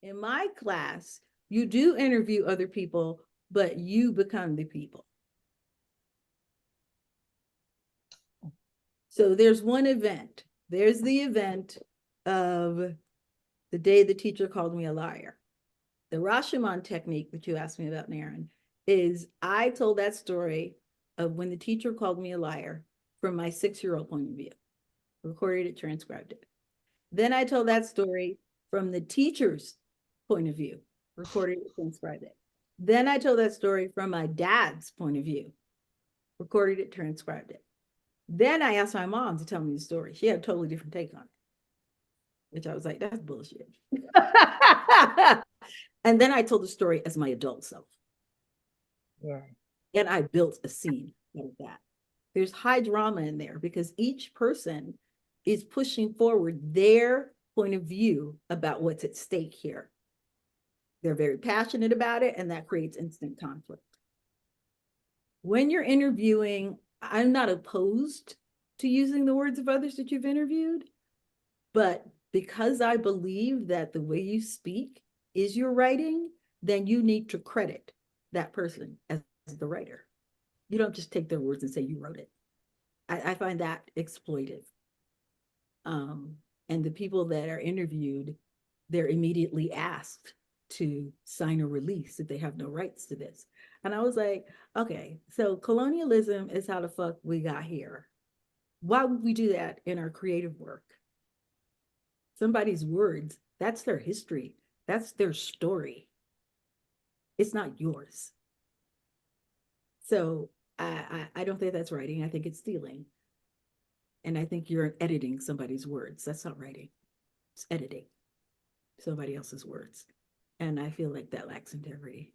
In my class, you do interview other people, but you become the people. So there's one event. There's the event of the day the teacher called me a liar. The Rashomon technique that you asked me about, Naren, is I told that story of when the teacher called me a liar from my 6-year-old point of view, recorded it, transcribed it. Then I told that story from the teacher's point of view, recorded it, transcribed it. Then I told that story from my dad's point of view, recorded it, transcribed it. Then I asked my mom to tell me the story. She had a totally different take on it, which I was like, that's bullshit. And then I told the story as my adult self. Yeah. And I built a scene out of that. There's high drama in there because each person is pushing forward their point of view about what's at stake here. They're very passionate about it, and that creates instant conflict. When you're interviewing, I'm not opposed to using the words of others that you've interviewed, but because I believe that the way you speak is your writing, then you need to credit that person as the writer. You don't just take their words and say you wrote it. I find that exploitive. And the people that are interviewed, they're immediately asked to sign a release if they have no rights to this. And I was like, okay, so colonialism is how the fuck we got here. Why would we do that in our creative work? Somebody's words, that's their history, that's their story. It's not yours. So I don't think that's writing. I think it's stealing. And I think you're editing somebody's words. That's not writing. It's editing somebody else's words. And I feel like that lacks integrity.